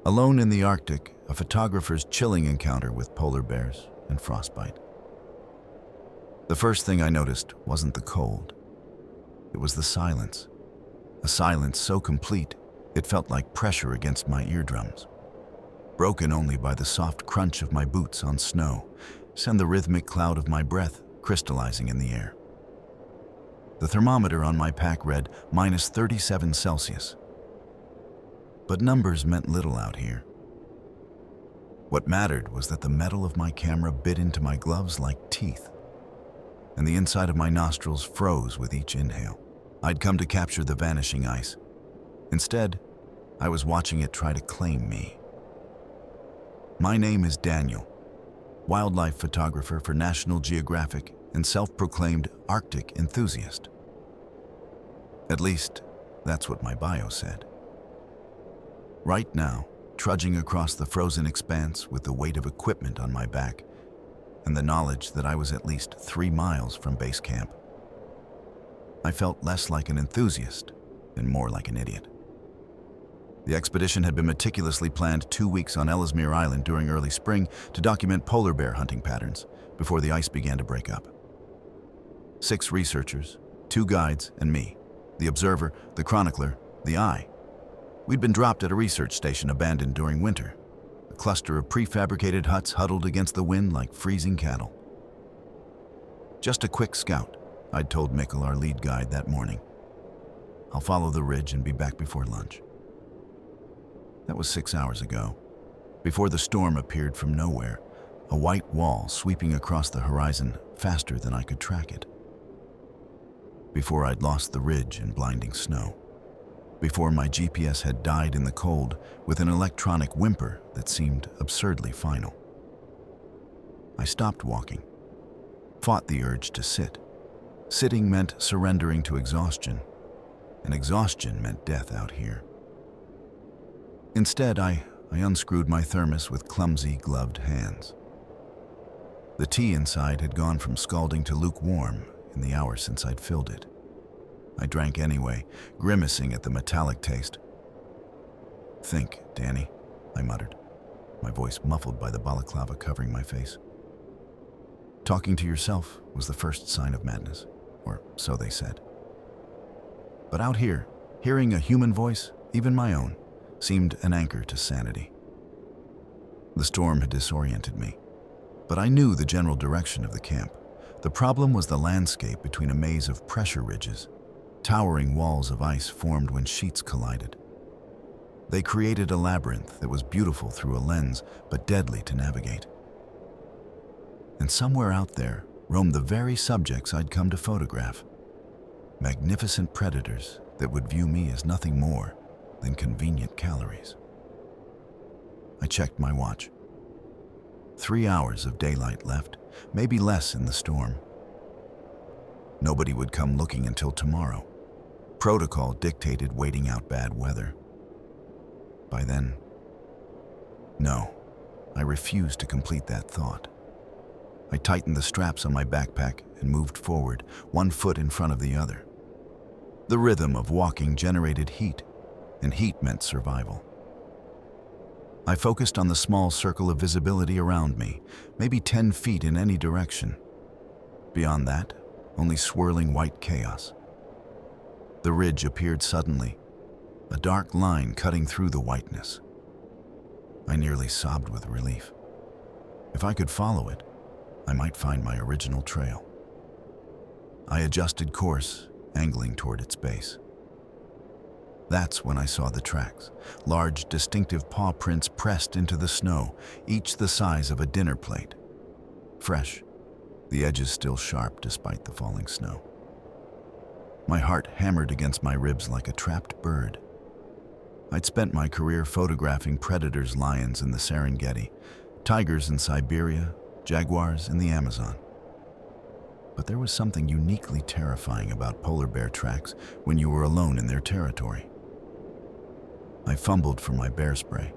Alone in the Arctic, a photographer's chilling encounter with polar bears and frostbite. The first thing I noticed wasn't the cold. It was the silence. A silence so complete, it felt like pressure against my eardrums. Broken only by the soft crunch of my boots on snow and the rhythmic cloud of my breath crystallizing in the air. The thermometer on my pack read -37°C. But numbers meant little out here. What mattered was that the metal of my camera bit into my gloves like teeth, and the inside of my nostrils froze with each inhale. I'd come to capture the vanishing ice. Instead, I was watching it try to claim me. My name is Daniel, wildlife photographer for National Geographic and self-proclaimed Arctic enthusiast. At least, that's what my bio said. Right now, trudging across the frozen expanse with the weight of equipment on my back and the knowledge that I was at least 3 miles from base camp, I felt less like an enthusiast and more like an idiot. The expedition had been meticulously planned 2 weeks on Ellesmere Island during early spring to document polar bear hunting patterns before the ice began to break up. 6 researchers, 2 guides, and me, the observer, the chronicler, the eye. We'd been dropped at a research station abandoned during winter, a cluster of prefabricated huts huddled against the wind like freezing cattle. Just a quick scout, I'd told Mikkel, our lead guide, that morning. I'll follow the ridge and be back before lunch. That was 6 hours ago, before the storm appeared from nowhere, a white wall sweeping across the horizon faster than I could track it. Before I'd lost the ridge in blinding snow. Before my GPS had died in the cold with an electronic whimper that seemed absurdly final. I stopped walking, fought the urge to sit. Sitting meant surrendering to exhaustion, and exhaustion meant death out here. Instead, I unscrewed my thermos with clumsy, gloved hands. The tea inside had gone from scalding to lukewarm in the hour since I'd filled it. I drank anyway, grimacing at the metallic taste. "Think, Danny," I muttered, my voice muffled by the balaclava covering my face. Talking to yourself was the first sign of madness, or so they said. But out here, hearing a human voice, even my own, seemed an anchor to sanity. The storm had disoriented me, but I knew the general direction of the camp. The problem was the landscape between a maze of pressure ridges, towering walls of ice formed when sheets collided. They created a labyrinth that was beautiful through a lens, but deadly to navigate. And somewhere out there roamed the very subjects I'd come to photograph. Magnificent predators that would view me as nothing more than convenient calories. I checked my watch. 3 hours of daylight left, maybe less in the storm. Nobody would come looking until tomorrow. Protocol dictated waiting out bad weather. By then, no, I refused to complete that thought. I tightened the straps on my backpack and moved forward, 1 foot in front of the other. The rhythm of walking generated heat, and heat meant survival. I focused on the small circle of visibility around me, maybe 10 feet in any direction. Beyond that, only swirling white chaos. The ridge appeared suddenly, a dark line cutting through the whiteness. I nearly sobbed with relief. If I could follow it, I might find my original trail. I adjusted course, angling toward its base. That's when I saw the tracks, large, distinctive paw prints pressed into the snow, each the size of a dinner plate. Fresh, the edges still sharp despite the falling snow. My heart hammered against my ribs like a trapped bird. I'd spent my career photographing predators, lions in the Serengeti, tigers in Siberia, jaguars in the Amazon. But there was something uniquely terrifying about polar bear tracks when you were alone in their territory. I fumbled for my bear spray,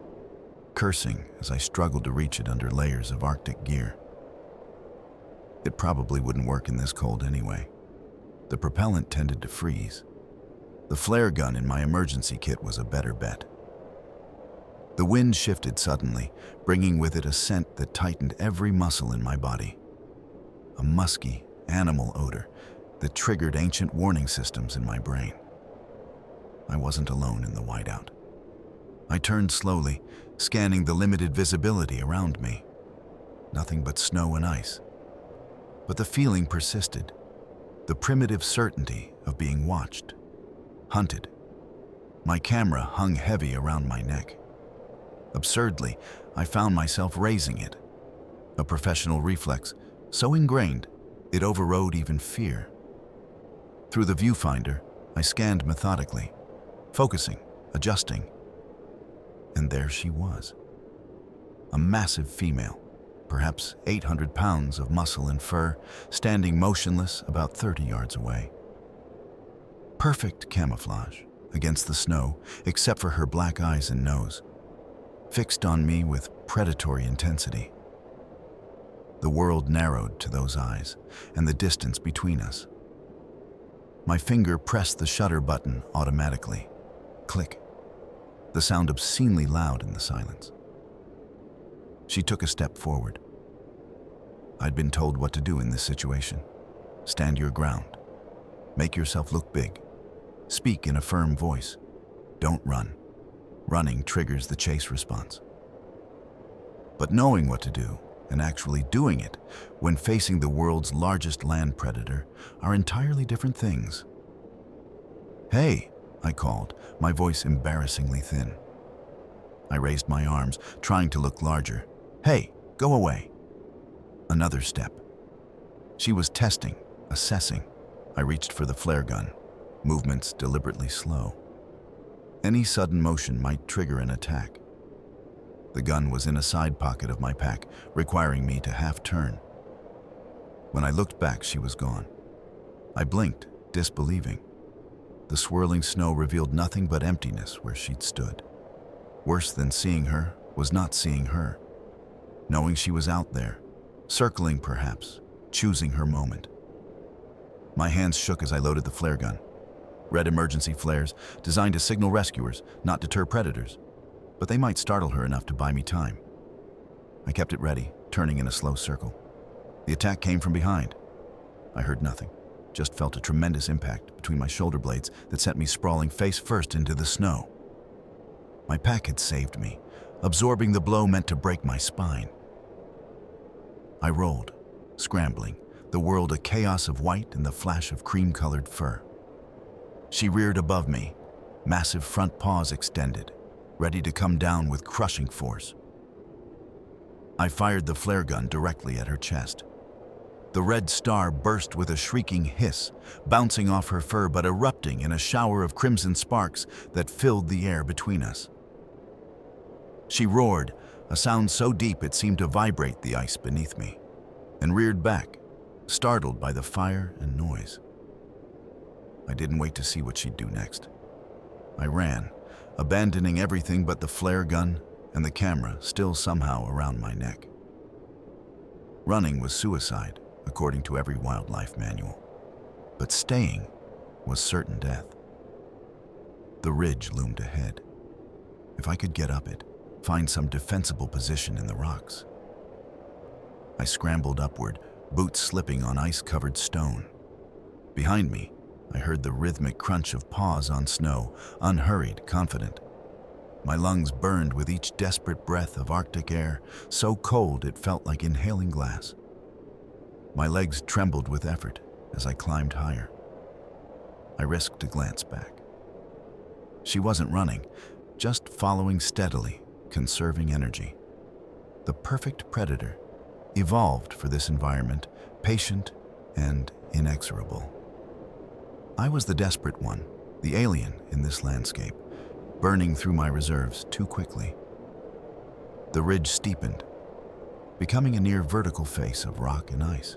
cursing as I struggled to reach it under layers of Arctic gear. It probably wouldn't work in this cold anyway. The propellant tended to freeze. The flare gun in my emergency kit was a better bet. The wind shifted suddenly, bringing with it a scent that tightened every muscle in my body. A musky, animal odor that triggered ancient warning systems in my brain. I wasn't alone in the whiteout. I turned slowly, scanning the limited visibility around me. Nothing but snow and ice. But the feeling persisted, the primitive certainty of being watched, hunted. My camera hung heavy around my neck. Absurdly, I found myself raising it, a professional reflex so ingrained it overrode even fear. Through the viewfinder, I scanned methodically, focusing, adjusting. And there she was. A massive female, perhaps 800 pounds of muscle and fur, standing motionless about 30 yards away. Perfect camouflage against the snow, except for her black eyes and nose, fixed on me with predatory intensity. The world narrowed to those eyes, and the distance between us. My finger pressed the shutter button automatically. Click. The sound obscenely loud in the silence. She took a step forward. I'd been told what to do in this situation. Stand your ground. Make yourself look big. Speak in a firm voice. Don't run. Running triggers the chase response. But knowing what to do and actually doing it when facing the world's largest land predator are entirely different things. "Hey," I called, my voice embarrassingly thin. I raised my arms, trying to look larger. "Hey, go away." Another step. She was testing, assessing. I reached for the flare gun, movements deliberately slow. Any sudden motion might trigger an attack. The gun was in a side pocket of my pack, requiring me to half turn. When I looked back, she was gone. I blinked, disbelieving. The swirling snow revealed nothing but emptiness where she'd stood. Worse than seeing her was not seeing her. Knowing she was out there, circling perhaps, choosing her moment. My hands shook as I loaded the flare gun. Red emergency flares, designed to signal rescuers, not deter predators. But they might startle her enough to buy me time. I kept it ready, turning in a slow circle. The attack came from behind. I heard nothing, just felt a tremendous impact between my shoulder blades that sent me sprawling face first into the snow. My pack had saved me, absorbing the blow meant to break my spine. I rolled, scrambling, the world a chaos of white and the flash of cream-colored fur. She reared above me, massive front paws extended, ready to come down with crushing force. I fired the flare gun directly at her chest. The red star burst with a shrieking hiss, bouncing off her fur but erupting in a shower of crimson sparks that filled the air between us. She roared, a sound so deep it seemed to vibrate the ice beneath me, and reared back, startled by the fire and noise. I didn't wait to see what she'd do next. I ran, abandoning everything but the flare gun and the camera still somehow around my neck. Running was suicide, according to every wildlife manual, but staying was certain death. The ridge loomed ahead. If I could get up it, find some defensible position in the rocks. I scrambled upward, boots slipping on ice-covered stone. Behind me, I heard the rhythmic crunch of paws on snow, unhurried, confident. My lungs burned with each desperate breath of Arctic air, so cold it felt like inhaling glass. My legs trembled with effort as I climbed higher. I risked a glance back. She wasn't running, just following steadily, conserving energy. The perfect predator, evolved for this environment, patient and inexorable. I was the desperate one, the alien in this landscape, burning through my reserves too quickly. The ridge steepened, becoming a near vertical face of rock and ice.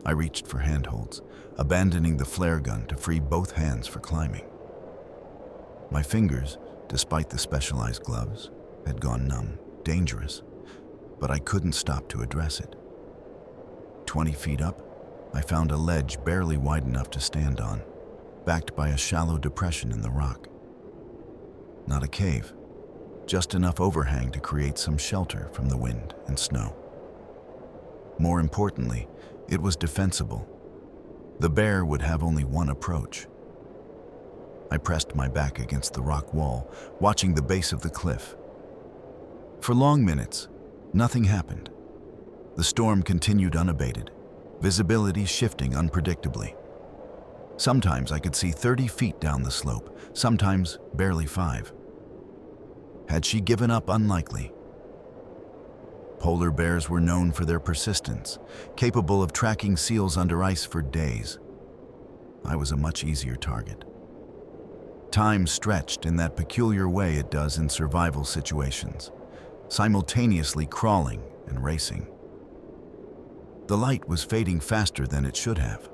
I reached for handholds, abandoning the flare gun to free both hands for climbing. My fingers, despite the specialized gloves, had gone numb, dangerous, but I couldn't stop to address it. 20 feet up, I found a ledge barely wide enough to stand on, backed by a shallow depression in the rock. Not a cave, just enough overhang to create some shelter from the wind and snow. More importantly, it was defensible. The bear would have only one approach. I pressed my back against the rock wall, watching the base of the cliff. For long minutes, nothing happened. The storm continued unabated, visibility shifting unpredictably. Sometimes I could see 30 feet down the slope, sometimes barely 5. Had she given up? Unlikely. Polar bears were known for their persistence, capable of tracking seals under ice for days. I was a much easier target. Time stretched in that peculiar way it does in survival situations, simultaneously crawling and racing. The light was fading faster than it should have,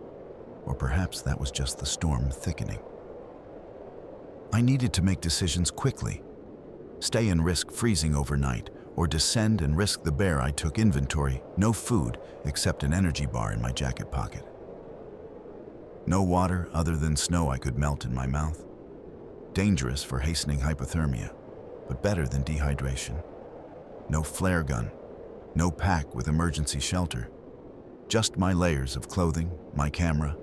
or perhaps that was just the storm thickening. I needed to make decisions quickly. Stay and risk freezing overnight, or descend and risk the bear. I took inventory, no food except an energy bar in my jacket pocket. No water other than snow I could melt in my mouth. Dangerous for hastening hypothermia, but better than dehydration. No flare gun, no pack with emergency shelter. Just my layers of clothing, my camera,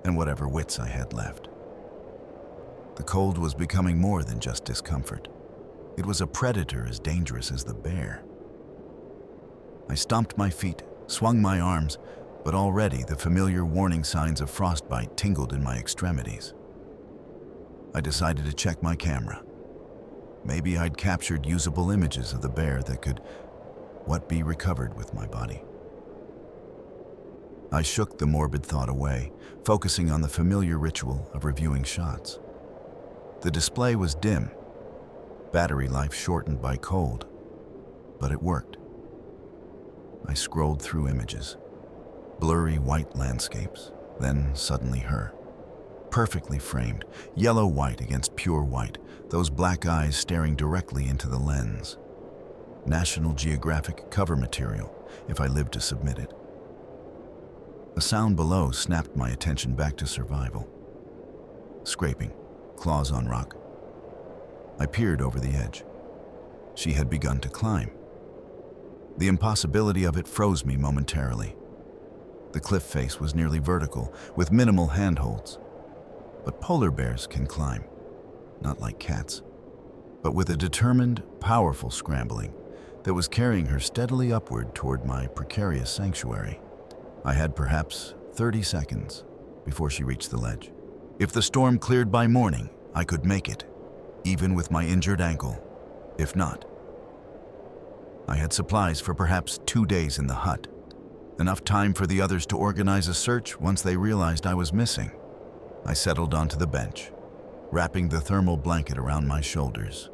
and whatever wits I had left. The cold was becoming more than just discomfort. It was a predator as dangerous as the bear. I stomped my feet, swung my arms, but already the familiar warning signs of frostbite tingled in my extremities. I decided to check my camera. Maybe I'd captured usable images of the bear that could be recovered with my body. I shook the morbid thought away, focusing on the familiar ritual of reviewing shots. The display was dim, battery life shortened by cold, but it worked. I scrolled through images, blurry white landscapes, then suddenly her. Perfectly framed, yellow-white against pure white, those black eyes staring directly into the lens. National Geographic cover material, if I lived to submit it. A sound below snapped my attention back to survival. Scraping, claws on rock. I peered over the edge. She had begun to climb. The impossibility of it froze me momentarily. The cliff face was nearly vertical, with minimal handholds. But polar bears can climb, not like cats, but with a determined, powerful scrambling that was carrying her steadily upward toward my precarious sanctuary. I had perhaps 30 seconds before she reached the ledge. If the storm cleared by morning, I could make it, even with my injured ankle. If not, I had supplies for perhaps 2 days in the hut, enough time for the others to organize a search once they realized I was missing. I settled onto the bench, wrapping the thermal blanket around my shoulders.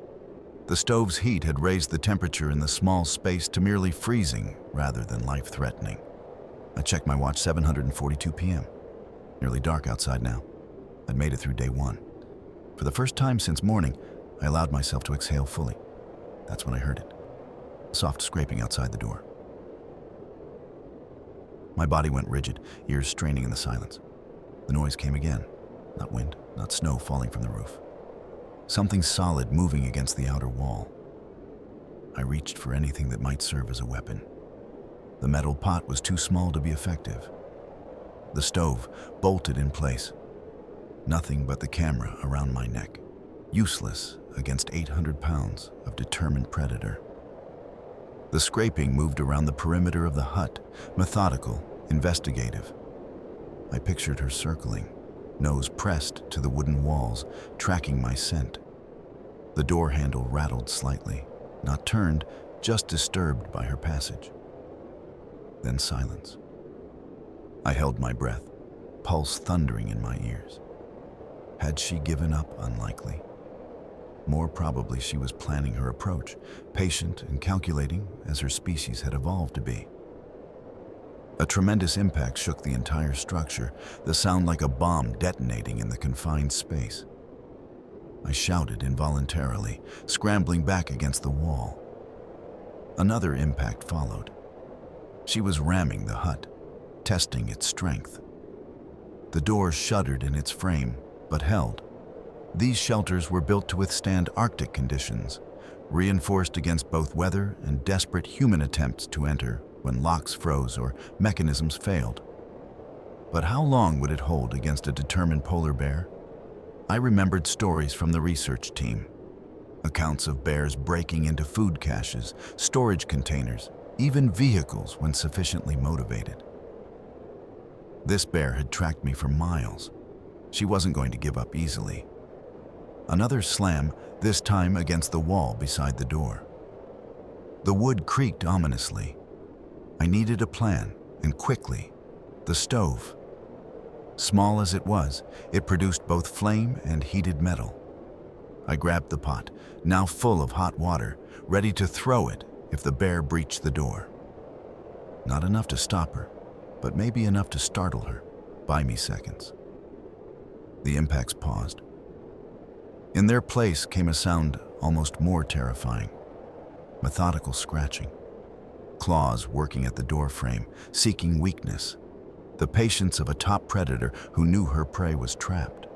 The stove's heat had raised the temperature in the small space to merely freezing rather than life-threatening. I checked my watch, 7:42 p.m. Nearly dark outside now. I'd made it through day 1. For the first time since morning, I allowed myself to exhale fully. That's when I heard it. A soft scraping outside the door. My body went rigid, ears straining in the silence. The noise came again. Not wind, not snow falling from the roof. Something solid moving against the outer wall. I reached for anything that might serve as a weapon. The metal pot was too small to be effective. The stove bolted in place. Nothing but the camera around my neck, useless against 800 pounds of determined predator. The scraping moved around the perimeter of the hut, methodical, investigative. I pictured her circling, nose pressed to the wooden walls, tracking my scent. The door handle rattled slightly, not turned, just disturbed by her passage. Then silence. I held my breath, pulse thundering in my ears. Had she given up? Unlikely. More probably she was planning her approach, patient and calculating as her species had evolved to be. A tremendous impact shook the entire structure, the sound like a bomb detonating in the confined space. I shouted involuntarily, scrambling back against the wall. Another impact followed. She was ramming the hut, testing its strength. The door shuddered in its frame, but held. These shelters were built to withstand Arctic conditions, reinforced against both weather and desperate human attempts to enter when locks froze or mechanisms failed. But how long would it hold against a determined polar bear? I remembered stories from the research team. Accounts of bears breaking into food caches, storage containers, even vehicles when sufficiently motivated. This bear had tracked me for miles. She wasn't going to give up easily. Another slam, this time against the wall beside the door. The wood creaked ominously. I needed a plan, and quickly. The stove. Small as it was, it produced both flame and heated metal. I grabbed the pot, now full of hot water, ready to throw it if the bear breached the door. Not enough to stop her, but maybe enough to startle her. Buy me seconds. The impacts paused. In their place came a sound almost more terrifying. Methodical scratching. Claws working at the door frame, seeking weakness. The patience of a top predator who knew her prey was trapped.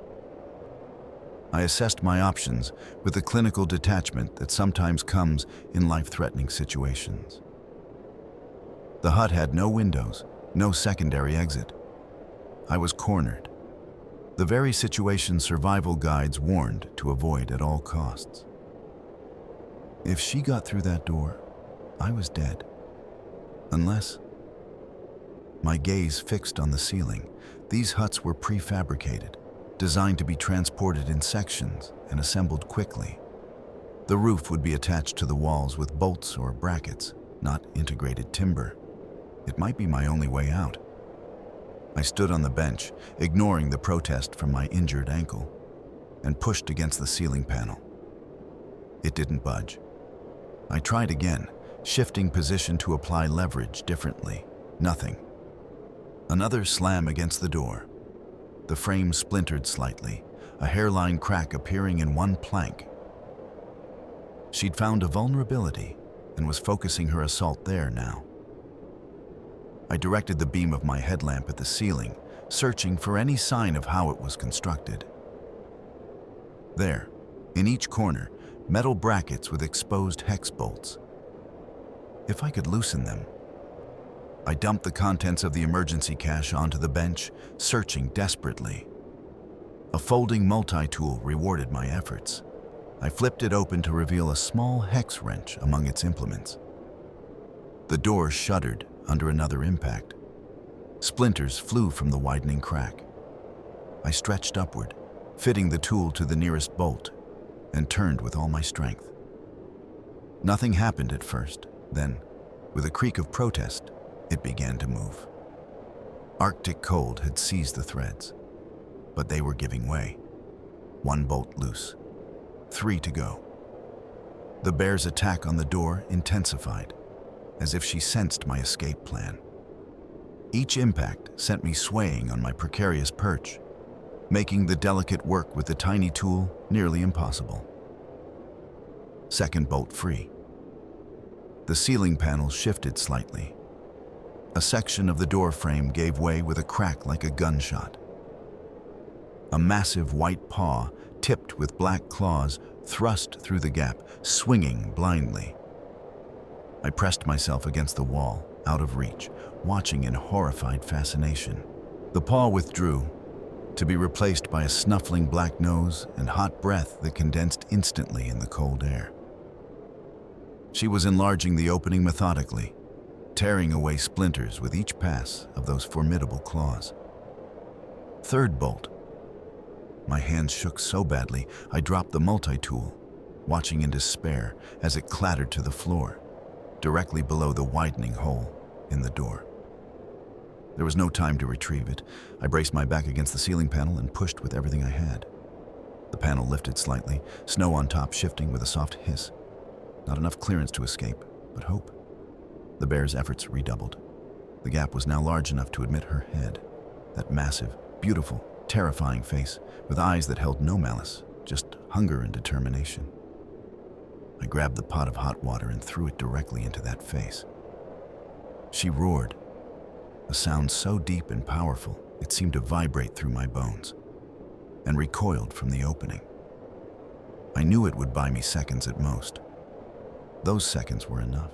I assessed my options with the clinical detachment that sometimes comes in life-threatening situations. The hut had no windows, no secondary exit. I was cornered. The very situation survival guides warned to avoid at all costs. If she got through that door, I was dead. Unless... My gaze fixed on the ceiling. These huts were prefabricated, designed to be transported in sections and assembled quickly. The roof would be attached to the walls with bolts or brackets, not integrated timber. It might be my only way out. I stood on the bench, ignoring the protest from my injured ankle, and pushed against the ceiling panel. It didn't budge. I tried again, shifting position to apply leverage differently. Nothing. Another slam against the door. The frame splintered slightly, a hairline crack appearing in one plank. She'd found a vulnerability and was focusing her assault there now. I directed the beam of my headlamp at the ceiling, searching for any sign of how it was constructed. There, in each corner, metal brackets with exposed hex bolts. If I could loosen them. I dumped the contents of the emergency cache onto the bench, searching desperately. A folding multi-tool rewarded my efforts. I flipped it open to reveal a small hex wrench among its implements. The door shuddered under another impact. Splinters flew from the widening crack. I stretched upward, fitting the tool to the nearest bolt, and turned with all my strength. Nothing happened at first. Then, with a creak of protest, it began to move. Arctic cold had seized the threads, but they were giving way. One bolt loose. 3 to go. The bear's attack on the door intensified, as if she sensed my escape plan. Each impact sent me swaying on my precarious perch, making the delicate work with the tiny tool nearly impossible. Second bolt free. The ceiling panel shifted slightly. A section of the door frame gave way with a crack like a gunshot. A massive white paw, tipped with black claws, thrust through the gap, swinging blindly. I pressed myself against the wall, out of reach, watching in horrified fascination. The paw withdrew, to be replaced by a snuffling black nose and hot breath that condensed instantly in the cold air. She was enlarging the opening methodically, tearing away splinters with each pass of those formidable claws. Third bolt. My hands shook so badly, I dropped the multi-tool, watching in despair as it clattered to the floor, directly below the widening hole in the door. There was no time to retrieve it. I braced my back against the ceiling panel and pushed with everything I had. The panel lifted slightly, snow on top shifting with a soft hiss. Not enough clearance to escape, but hope. The bear's efforts redoubled. The gap was now large enough to admit her head, that massive, beautiful, terrifying face with eyes that held no malice, just hunger and determination. I grabbed the pot of hot water and threw it directly into that face. She roared, a sound so deep and powerful it seemed to vibrate through my bones, and recoiled from the opening. I knew it would buy me seconds at most, Those seconds were enough.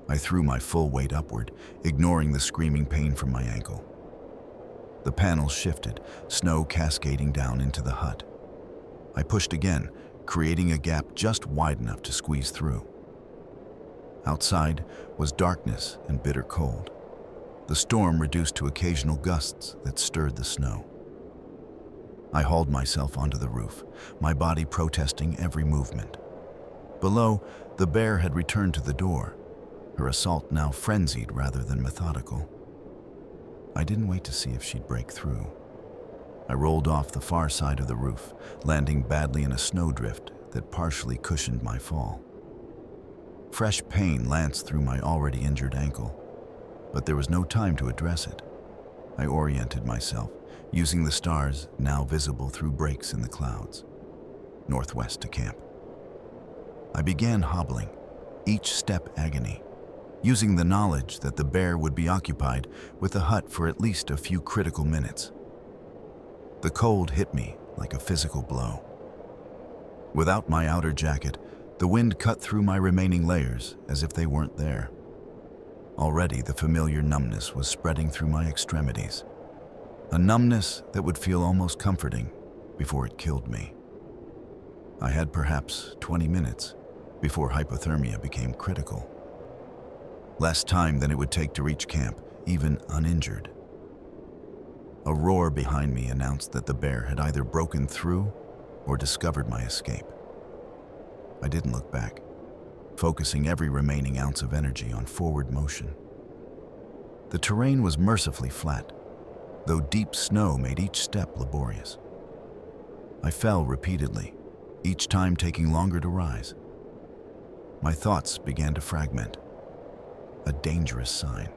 I threw my full weight upward, ignoring the screaming pain from my ankle. The panels shifted, snow cascading down into the hut. I pushed again, creating a gap just wide enough to squeeze through. Outside was darkness and bitter cold. The storm reduced to occasional gusts that stirred the snow. I hauled myself onto the roof, my body protesting every movement. Below, the bear had returned to the door, her assault now frenzied rather than methodical. I didn't wait to see if she'd break through. I rolled off the far side of the roof, landing badly in a snowdrift that partially cushioned my fall. Fresh pain lanced through my already injured ankle, but there was no time to address it. I oriented myself, using the stars now visible through breaks in the clouds, northwest to camp. I began hobbling, each step agony, using the knowledge that the bear would be occupied with the hut for at least a few critical minutes. The cold hit me like a physical blow. Without my outer jacket, the wind cut through my remaining layers as if they weren't there. Already the familiar numbness was spreading through my extremities, a numbness that would feel almost comforting before it killed me. I had perhaps 20 minutes before hypothermia became critical. Less time than it would take to reach camp, even uninjured. A roar behind me announced that the bear had either broken through or discovered my escape. I didn't look back, focusing every remaining ounce of energy on forward motion. The terrain was mercifully flat, though deep snow made each step laborious. I fell repeatedly, each time taking longer to rise. My thoughts began to fragment, a dangerous sign.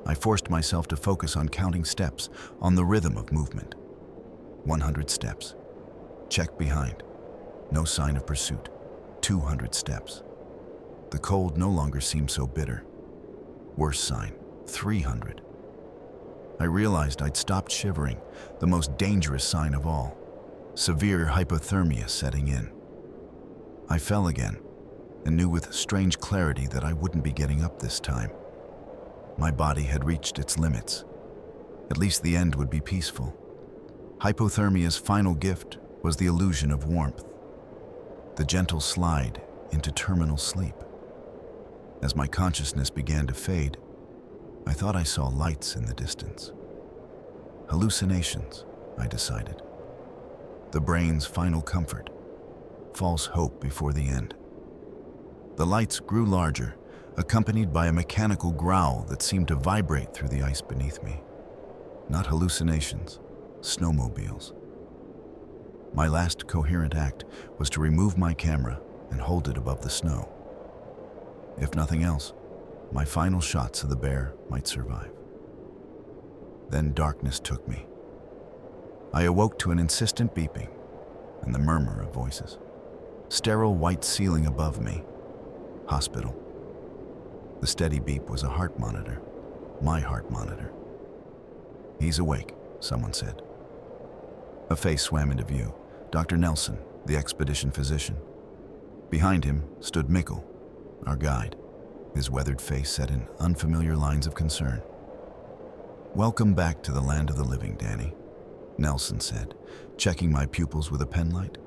I forced myself to focus on counting steps, on the rhythm of movement. 100 steps. Check behind. No sign of pursuit. 200 steps. The cold no longer seemed so bitter. Worse sign. 300. I realized I'd stopped shivering, the most dangerous sign of all. Severe hypothermia setting in. I fell again, and knew with strange clarity that I wouldn't be getting up this time. My body had reached its limits. At least the end would be peaceful. Hypothermia's final gift was the illusion of warmth, the gentle slide into terminal sleep. As my consciousness began to fade, I thought I saw lights in the distance. Hallucinations, I decided. The brain's final comfort, false hope before the end. The lights grew larger, accompanied by a mechanical growl that seemed to vibrate through the ice beneath me. Not hallucinations, snowmobiles. My last coherent act was to remove my camera and hold it above the snow. If nothing else, my final shots of the bear might survive. Then darkness took me. I awoke to an insistent beeping and the murmur of voices. Sterile white ceiling above me. Hospital. The steady beep was a heart monitor, my heart monitor. "He's awake," someone said. A face swam into view. Dr. Nelson, the expedition physician. Behind him stood Mikkel, our guide, his weathered face set in unfamiliar lines of concern. "Welcome back to the land of the living, Danny," Nelson said, checking my pupils with a penlight.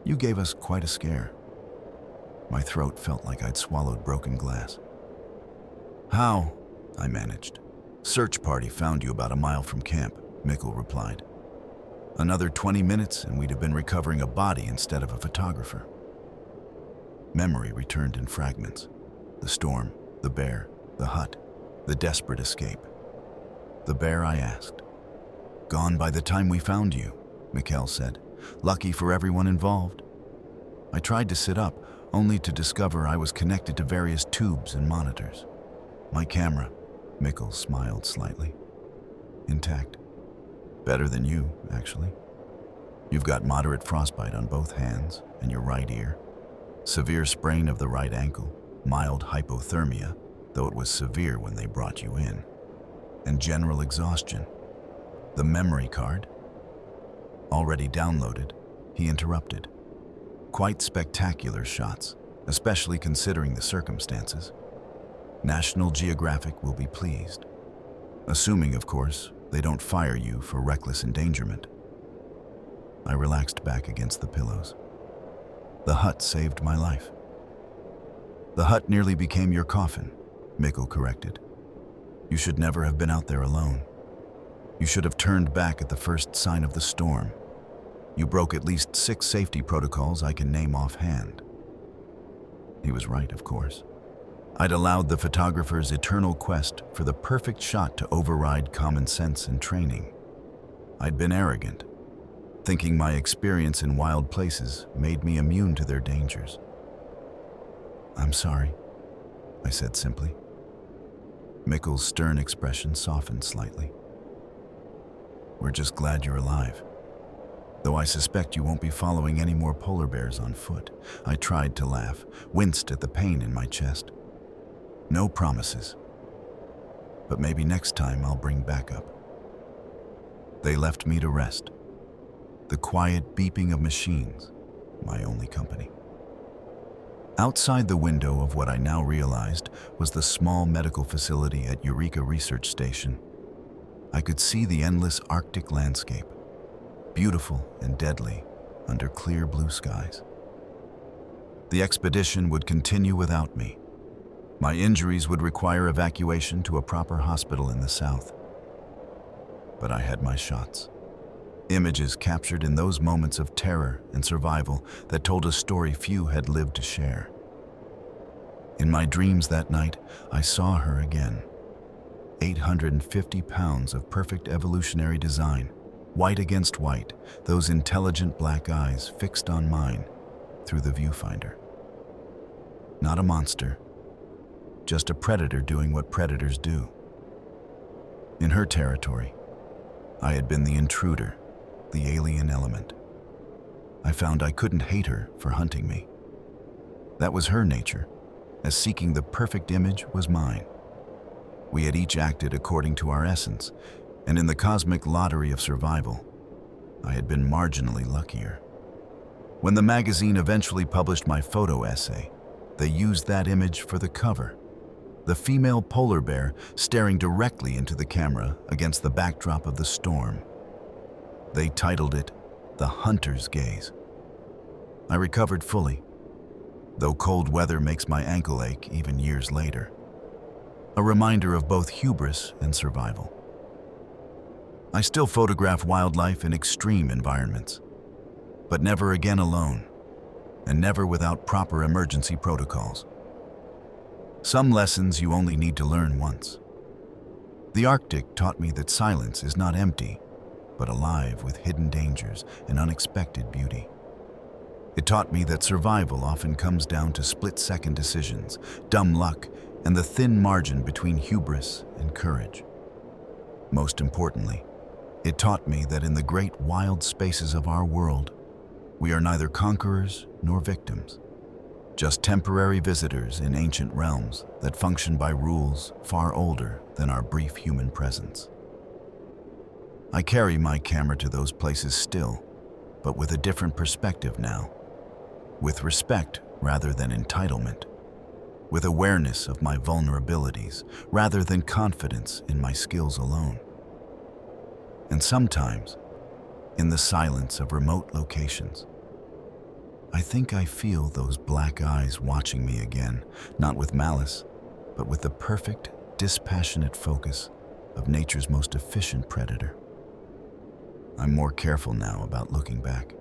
"You gave us quite a scare." My throat felt like I'd swallowed broken glass. "How?" I managed. "Search party found you about a mile from camp," Mikkel replied. "Another 20 minutes and we'd have been recovering a body instead of a photographer." Memory returned in fragments. The storm, the bear, the hut, the desperate escape. "The bear?" I asked. "Gone by the time we found you," Mikkel said. "Lucky for everyone involved." I tried to sit up, only to discover I was connected to various tubes and monitors. "My camera," Mikkel smiled slightly. "Intact. Better than you, actually. You've got moderate frostbite on both hands and your right ear, severe sprain of the right ankle, mild hypothermia, though it was severe when they brought you in, and general exhaustion. The memory card?" Already downloaded, he interrupted. Quite spectacular shots, especially considering the circumstances. National Geographic will be pleased. Assuming, of course, they don't fire you for reckless endangerment. I relaxed back against the pillows. The hut saved my life. The hut nearly became your coffin, Mikkel corrected. You should never have been out there alone. You should have turned back at the first sign of the storm. You broke at least 6 safety protocols I can name offhand. He was right, of course. I'd allowed the photographer's eternal quest for the perfect shot to override common sense and training. I'd been arrogant, thinking my experience in wild places made me immune to their dangers. "I'm sorry," I said simply. Mikkel's stern expression softened slightly. "We're just glad you're alive. Though I suspect you won't be following any more polar bears on foot." I tried to laugh, winced at the pain in my chest. "No promises. But maybe next time I'll bring backup." They left me to rest. The quiet beeping of machines, my only company. Outside the window of what I now realized was the small medical facility at Eureka Research Station. I could see the endless Arctic landscape, beautiful and deadly under clear blue skies. The expedition would continue without me. My injuries would require evacuation to a proper hospital in the south. But I had my shots. Images captured in those moments of terror and survival that told a story few had lived to share. In my dreams that night, I saw her again. 850 pounds of perfect evolutionary design, white against white, those intelligent black eyes fixed on mine through the viewfinder. Not a monster, just a predator doing what predators do. In her territory, I had been the intruder, the alien element. I found I couldn't hate her for hunting me. That was her nature, as seeking the perfect image was mine. We had each acted according to our essence, and in the cosmic lottery of survival, I had been marginally luckier. When the magazine eventually published my photo essay, they used that image for the cover. The female polar bear staring directly into the camera against the backdrop of the storm. They titled it, "The Hunter's Gaze." I recovered fully, though cold weather makes my ankle ache even years later. A reminder of both hubris and survival. I still photograph wildlife in extreme environments, but never again alone, and never without proper emergency protocols. Some lessons you only need to learn once. The Arctic taught me that silence is not empty, but alive with hidden dangers and unexpected beauty. It taught me that survival often comes down to split-second decisions, dumb luck, and the thin margin between hubris and courage. Most importantly, it taught me that in the great wild spaces of our world, we are neither conquerors nor victims, just temporary visitors in ancient realms that function by rules far older than our brief human presence. I carry my camera to those places still, but with a different perspective now. With respect rather than entitlement. With awareness of my vulnerabilities rather than confidence in my skills alone. And sometimes, in the silence of remote locations, I think I feel those black eyes watching me again, not with malice, but with the perfect, dispassionate focus of nature's most efficient predator. I'm more careful now about looking back.